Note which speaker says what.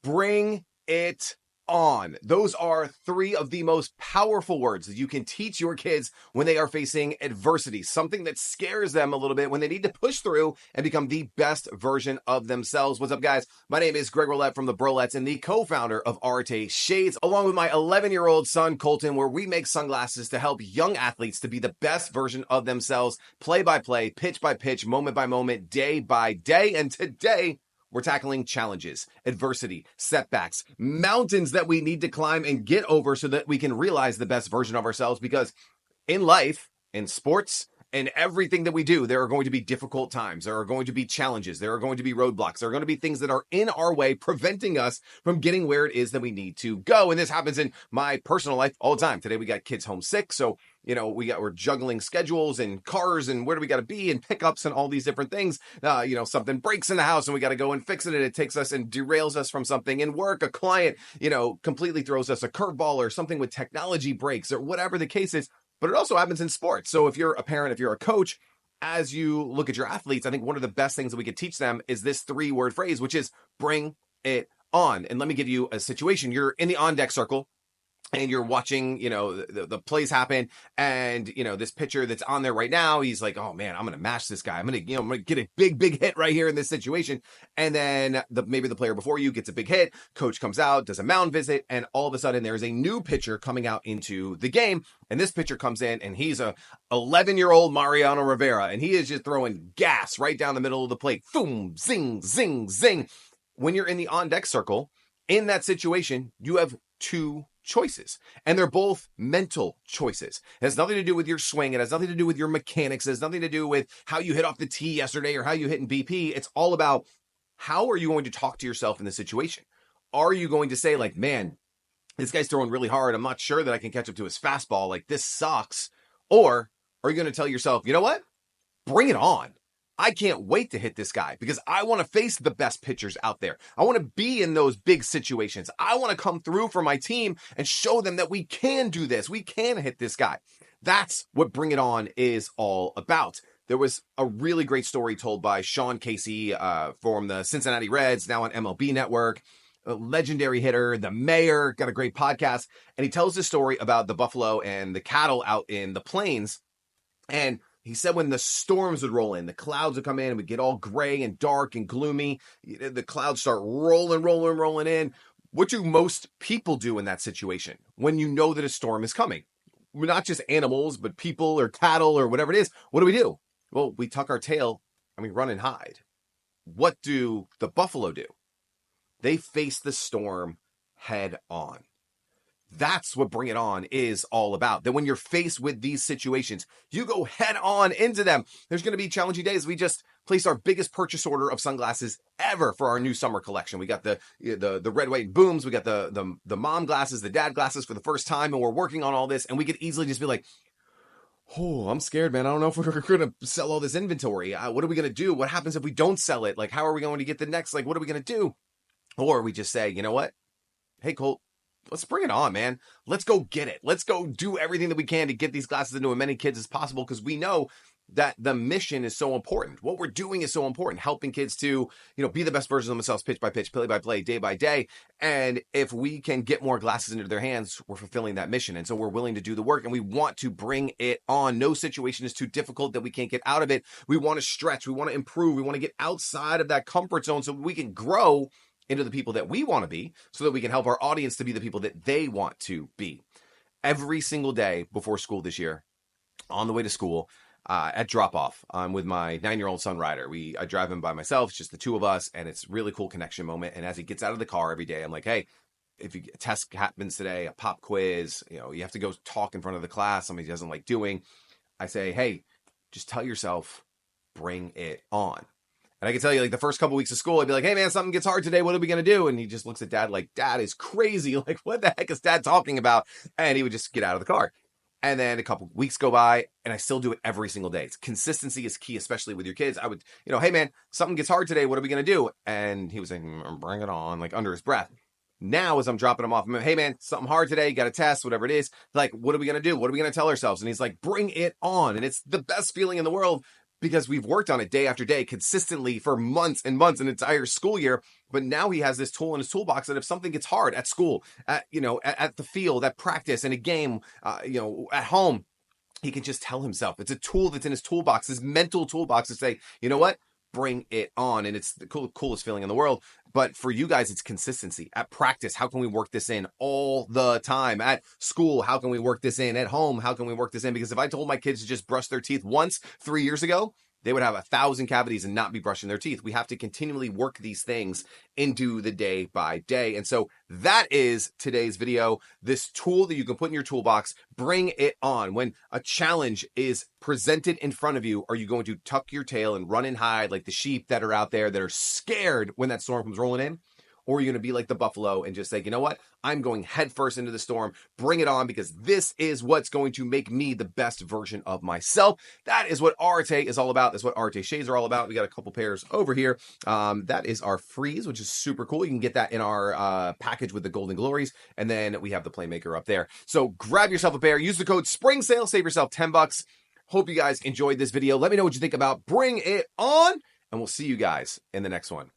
Speaker 1: Bring it on. Those are three of the most powerful words that you can teach your kids when they are facing adversity, something that scares them a little bit when they need to push through and become the best version of themselves. What's up, guys? My name is Greg Rollett from the Brolletts and the co-founder of Arte Shades, along with my 11-year-old son, Colton, where we make sunglasses to help young athletes to be the best version of themselves, play by play, pitch by pitch, moment by moment, day by day. And today, we're tackling challenges, adversity, setbacks, mountains that we need to climb and get over so that we can realize the best version of ourselves. Because in life, in sports, in everything that we do, there are going to be difficult times. There are going to be challenges. There are going to be roadblocks. There are going to be things that are in our way, preventing us from getting where it is that we need to go. And this happens in my personal life all the time. Today, we got kids home sick. So, we're juggling schedules and cars and where do we got to be and pickups and all these different things. Something breaks in the house and we got to go and fix it. And it takes us and derails us from something in work. A client, completely throws us a curveball or something with technology breaks or whatever the case is. But it also happens in sports. So if you're a parent, if you're a coach, as you look at your athletes, I think one of the best things that we could teach them is this 3-word phrase, which is bring it on. And let me give you a situation. You're in the on deck circle and you're watching, the plays happen. And, this pitcher that's on there right now, he's like, oh man, I'm going to mash this guy. I'm going to get a big hit right here in this situation. And then maybe the player before you gets a big hit. Coach comes out, does a mound visit. And all of a sudden there's a new pitcher coming out into the game. And this pitcher comes in and he's a 11-year-old Mariano Rivera. And he is just throwing gas right down the middle of the plate. Boom, zing, zing, zing. When you're in the on deck circle, in that situation, you have two choices, and they're both mental choices. It has nothing to do with your swing. It has nothing to do with your mechanics. It has nothing to do with how you hit off the tee yesterday or how you hit in BP. It's all about how are you going to talk to yourself in this situation? Are you going to say like, man, this guy's throwing really hard. I'm not sure that I can catch up to his fastball. Like this sucks. Or are you going to tell yourself, you know what? Bring it on. I can't wait to hit this guy because I want to face the best pitchers out there. I want to be in those big situations. I want to come through for my team and show them that we can do this. We can hit this guy. That's what Bring It On is all about. There was a really great story told by Sean Casey from the Cincinnati Reds, now on MLB Network, a legendary hitter, the mayor, got a great podcast. And he tells this story about the buffalo and the cattle out in the plains. And he said when the storms would roll in, the clouds would come in and would get all gray and dark and gloomy. The clouds start rolling in. What do most people do in that situation when you know that a storm is coming? Not just animals, but people or cattle or whatever it is. What do? Well, we tuck our tail and we run and hide. What do the buffalo do? They face the storm head on. That's what Bring It On is all about. That when you're faced with these situations, you go head on into them. There's going to be challenging days. We just placed our biggest purchase order of sunglasses ever for our new summer collection. We got the red, white, and booms. We got the mom glasses, the dad glasses for the first time, and we're working on all this. And we could easily just be like, oh, I'm scared, man. I don't know if we're going to sell all this inventory. What are we going to do? What happens if we don't sell it? Like, how are we going to get the next? Like, what are we going to do? Or we just say, you know what? Hey, Colt. Let's bring it on, man. Let's go get it. Let's go do everything that we can to get these glasses into as many kids as possible because we know that the mission is so important. What we're doing is so important, helping kids to, be the best version of themselves, pitch by pitch, play by play, day by day. And if we can get more glasses into their hands, we're fulfilling that mission. And so we're willing to do the work and we want to bring it on. No situation is too difficult that we can't get out of it. We want to stretch. We want to improve. We want to get outside of that comfort zone so we can grow into the people that we want to be so that we can help our audience to be the people that they want to be. Every single day before school this year, on the way to school, at drop-off, I'm with my 9-year-old son, Ryder. I drive him by myself, it's just the two of us, and it's a really cool connection moment. And as he gets out of the car every day, I'm like, hey, if a test happens today, a pop quiz, you have to go talk in front of the class, somebody doesn't like doing, I say, hey, just tell yourself, bring it on. And I can tell you, like, the first couple weeks of school, I'd be like, hey, man, something gets hard today. What are we going to do? And he just looks at Dad like, Dad is crazy. Like, what the heck is Dad talking about? And he would just get out of the car. And then a couple weeks go by, and I still do it every single day. Consistency is key, especially with your kids. I would, hey, man, something gets hard today. What are we going to do? And he was saying, bring it on, like under his breath. Now, as I'm dropping him off, I'm like, hey, man, something hard today. You got a test, whatever it is. Like, what are we going to do? What are we going to tell ourselves? And he's like, bring it on. And it's the best feeling in the world because we've worked on it day after day consistently for months and months, an entire school year. But now he has this tool in his toolbox that if something gets hard at school, at the field, at practice, in a game, at home, he can just tell himself. It's a tool that's in his toolbox, his mental toolbox, to say, you know what? Bring it on. And it's the coolest feeling in the world. But for you guys, it's consistency. At practice, how can we work this in all the time? At school, how can we work this in? At home, how can we work this in? Because if I told my kids to just brush their teeth once 3 years ago, they would have 1,000 cavities and not be brushing their teeth. We have to continually work these things into the day by day. And so that is today's video. This tool that you can put in your toolbox, bring it on. When a challenge is presented in front of you, are you going to tuck your tail and run and hide like the sheep that are out there that are scared when that storm comes rolling in? Or are you going to be like the buffalo and just say, you know what? I'm going headfirst into the storm. Bring it on, because this is what's going to make me the best version of myself. That is what Arte is all about. That's what Arte shades are all about. We got a couple pairs over here. That is our freeze, which is super cool. You can get that in our package with the Golden Glories. And then we have the Playmaker up there. So grab yourself a pair. Use the code SPRINGSALE. Save yourself $10. Hope you guys enjoyed this video. Let me know what you think about Bring It On. And we'll see you guys in the next one.